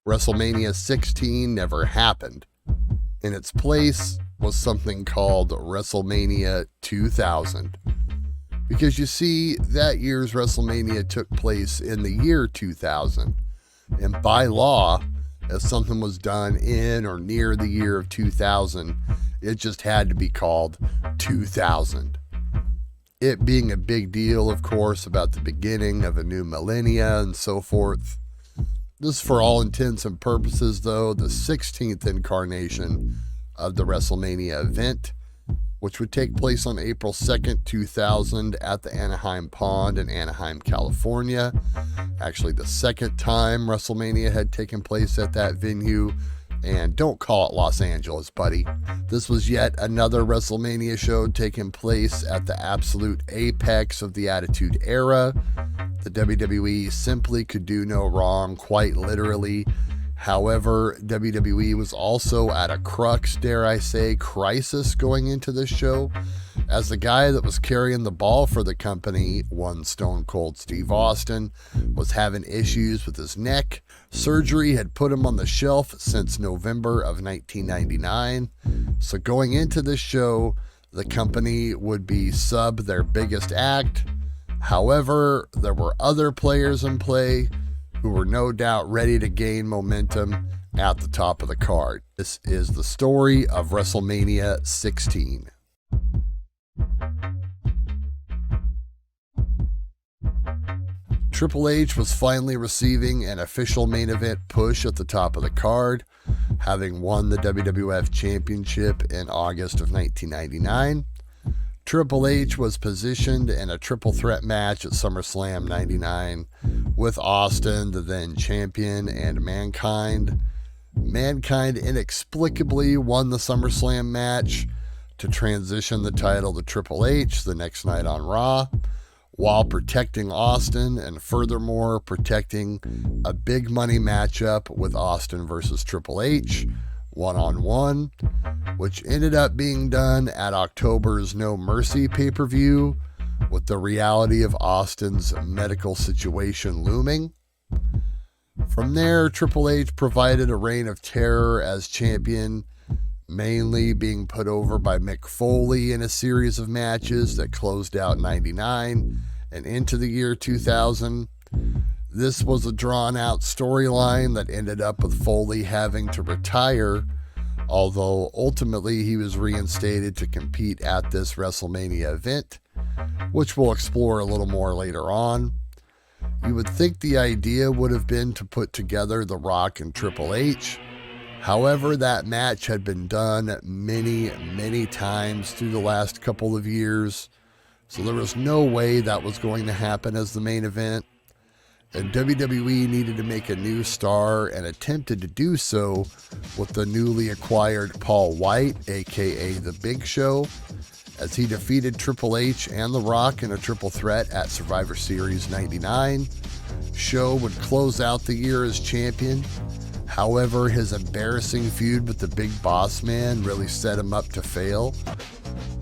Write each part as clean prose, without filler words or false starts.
WrestleMania 16 never happened. In its place was something called WrestleMania 2000. Because you see, that year's WrestleMania took place in the year 2000. And by law, if something was done in or near the year of 2000, it just had to be called 2000. It being a big deal, of course, about the beginning of a new millennia and so forth. This, for all intents and purposes, though, the 16th incarnation of the WrestleMania event, which would take place on April 2nd, 2000 at the Anaheim Pond in Anaheim, California. Actually, the second time WrestleMania had taken place at that venue. And don't call it Los Angeles, buddy. This was yet another WrestleMania show taking place at the absolute apex of the Attitude Era. The WWE simply could do no wrong, quite literally. However, WWE was also at a crux, dare I say, crisis going into this show, as the guy that was carrying the ball for the company, one Stone Cold Steve Austin, was having issues with his neck. Surgery had put him on the shelf since November of 1999. So going into this show, the company would be sub their biggest act. However, there were other players in play who were no doubt ready to gain momentum at the top of the card. This is the story of WrestleMania 16. Triple H was finally receiving an official main event push at the top of the card, having won the WWF Championship in August of 1999. Triple H was positioned in a triple threat match at SummerSlam 99 with Austin, the then champion, and Mankind. Mankind inexplicably won the SummerSlam match to transition the title to Triple H the next night on Raw, while protecting Austin and furthermore protecting a big money matchup with Austin versus Triple H one-on-one, which ended up being done at October's No Mercy pay-per-view, with the reality of Austin's medical situation looming. From there, Triple H provided a reign of terror as champion, mainly being put over by Mick Foley in a series of matches that closed out 99 and into the year 2000. This was a drawn-out storyline that ended up with Foley having to retire, although ultimately he was reinstated to compete at this WrestleMania event, which we'll explore a little more later on. You would think the idea would have been to put together The Rock and Triple H. However, that match had been done many times through the last couple of years, so there was no way that was going to happen as the main event. And WWE needed to make a new star and attempted to do so with the newly acquired Paul White, aka The Big Show, as he defeated Triple H and The Rock in a triple threat at Survivor Series 99. Show would close out the year as champion. However, his embarrassing feud with the Big Boss Man really set him up to fail.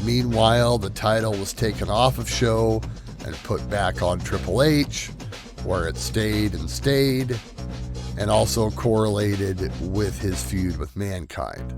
Meanwhile, the title was taken off of Show and put back on Triple H, where it stayed, and also correlated with his feud with Mankind.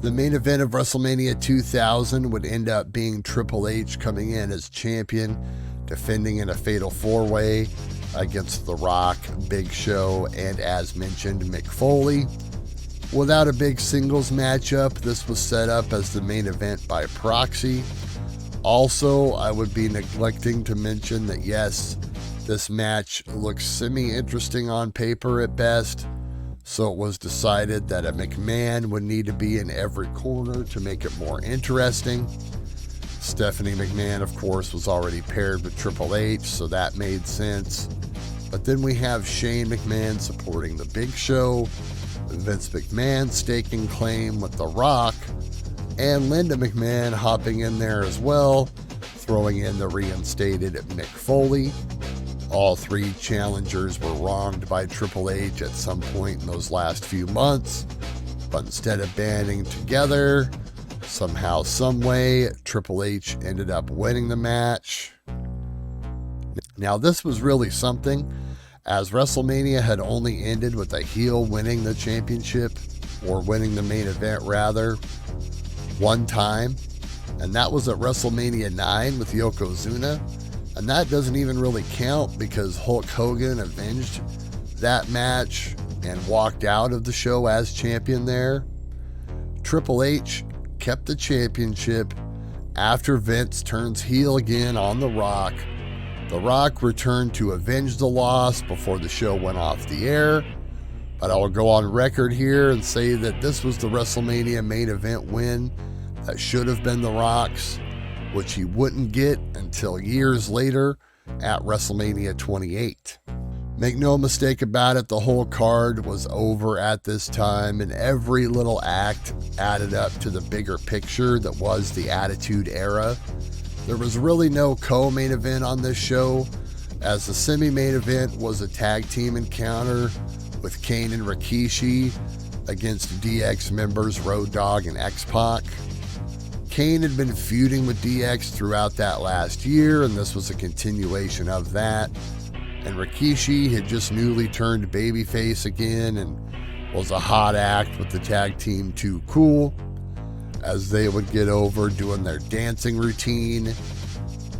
The main event of WrestleMania 2000 would end up being Triple H coming in as champion, defending in a fatal four-way against The Rock, Big Show, and as mentioned, Mick Foley. Without a big singles matchup, this was set up as the main event by proxy. Also, I would be neglecting to mention that yes, this match looks semi-interesting on paper at best, so it was decided that a McMahon would need to be in every corner to make it more interesting. Stephanie McMahon, of course, was already paired with Triple H, so that made sense. But then we have Shane McMahon supporting The Big Show, Vince McMahon staking claim with The Rock, and Linda McMahon hopping in there as well, throwing in the reinstated Mick Foley. All three challengers were wronged by Triple H at some point in those last few months, but instead of banding together, somehow, someway, Triple H ended up winning the match. Now, this was really something, as WrestleMania had only ended with a heel winning the championship, or winning the main event rather, one time, and that was at WrestleMania 9 with Yokozuna, and that doesn't even really count because Hulk Hogan avenged that match and walked out of the show as champion there. Triple H kept the championship after Vince turns heel again on The Rock. The Rock returned to avenge the loss before the show went off the air, but I will go on record here and say that this was the WrestleMania main event win that should have been The Rock's, which he wouldn't get until years later at WrestleMania 28. Make no mistake about it, the whole card was over at this time, and every little act added up to the bigger picture that was the Attitude Era. There was really no co-main event on this show, as the semi-main event was a tag team encounter with Kane and Rikishi against DX members Road Dogg and X-Pac. Kane had been feuding with DX throughout that last year, and this was a continuation of that. And Rikishi had just newly turned babyface again and was a hot act with the tag team Too Cool, as they would get over doing their dancing routine.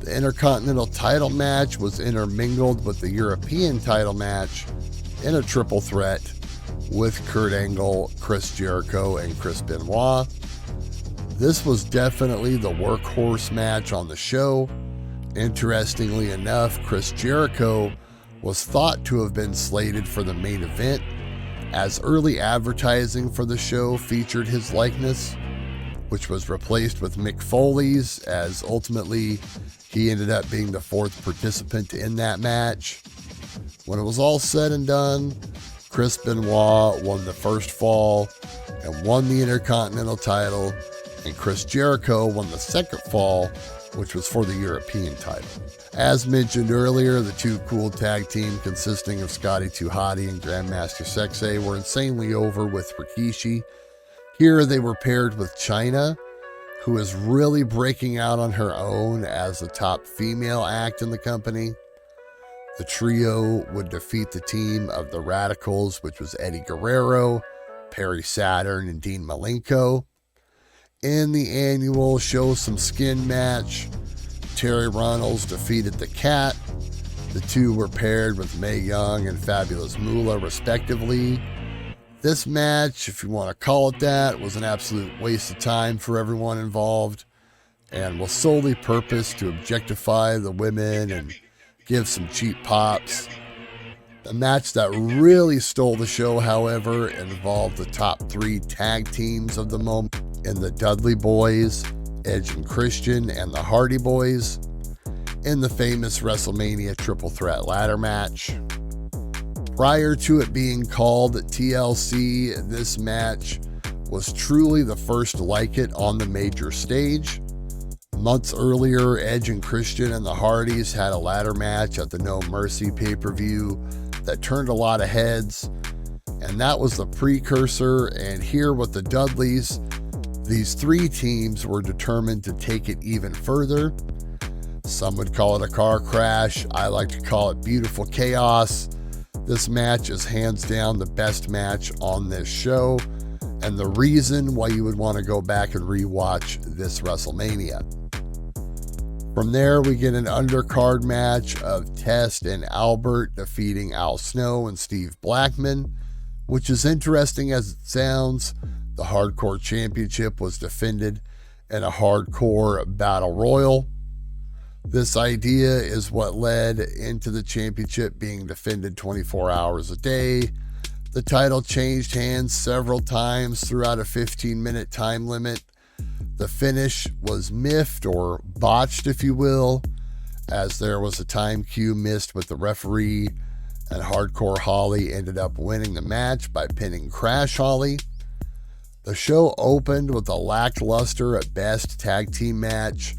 The Intercontinental title match was intermingled with the European title match in a triple threat with Kurt Angle, Chris Jericho, and Chris Benoit. This was definitely the workhorse match on the show. Interestingly enough, Chris Jericho was thought to have been slated for the main event, as early advertising for the show featured his likeness, which was replaced with Mick Foley's, as ultimately he ended up being the fourth participant in that match. When it was all said and done, Chris Benoit won the first fall and won the Intercontinental title, and Chris Jericho won the second fall, which was for the European title. As mentioned earlier, the Too Cool tag team consisting of Scotty 2 Hotty and Grandmaster Sexay were insanely over with Rikishi. Here they were paired with Chyna, who is really breaking out on her own as the top female act in the company. The trio would defeat the team of the Radicals, which was Eddie Guerrero, Perry Saturn, and Dean Malenko. In the annual Show Some Skin match, Terry Runnels defeated the Cat. The two were paired with Mae Young and Fabulous Moolah, respectively. This match, if you want to call it that, was an absolute waste of time for everyone involved and was solely purposed to objectify the women and give some cheap pops. The match that really stole the show, however, involved the top three tag teams of the moment in the Dudley Boys, Edge and Christian, and the Hardy Boys in the famous WrestleMania triple threat ladder match. Prior to it being called TLC, this match was truly the first like it on the major stage. Months earlier, Edge and Christian and the Hardys had a ladder match at the No Mercy pay-per-view that turned a lot of heads, and that was the precursor. And here with the Dudleys, these three teams were determined to take it even further. Some would call it a car crash. I like to call it beautiful chaos. This match is hands down the best match on this show, and the reason why you would want to go back and rewatch this WrestleMania. From there, we get an undercard match of Test and Albert defeating Al Snow and Steve Blackman, which is interesting as it sounds. The Hardcore Championship was defended in a hardcore battle royal. This idea is what led into the championship being defended 24 hours a day. The title changed hands several times throughout a 15-minute time limit. The finish was miffed or botched, if you will, as there was a time cue missed with the referee, and Hardcore Holly ended up winning the match by pinning Crash Holly. The show opened with a lackluster at best tag team match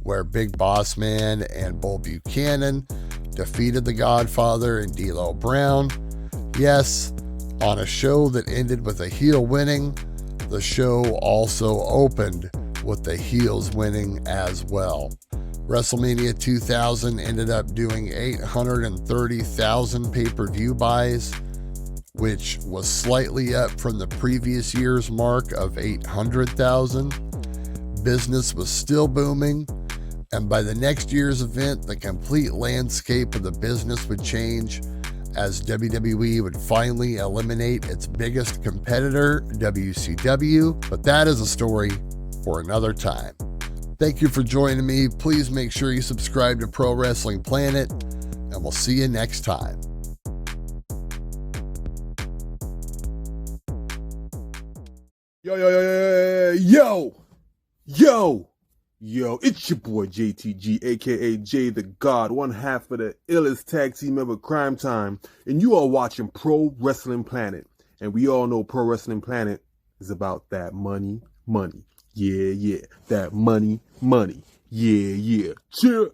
where Big Boss Man and Bull Buchanan defeated The Godfather and D'Lo Brown. Yes, on a show that ended with a heel winning, the show also opened with the heels winning as well. WrestleMania 2000 ended up doing 830,000 pay-per-view buys, which was slightly up from the previous year's mark of 800,000. Business was still booming, and by the next year's event, the complete landscape of the business would change as WWE would finally eliminate its biggest competitor, WCW, but that is a story for another time. Thank you for joining me. Please make sure you subscribe to Pro Wrestling Planet, and we'll see you next time. Yo, it's your boy JTG, aka Jay the God, one half of the illest tag team ever, Crime Time, and you are watching Pro Wrestling Planet. And we all know Pro Wrestling Planet is about that money. Yeah, that money. Yeah. Cheer.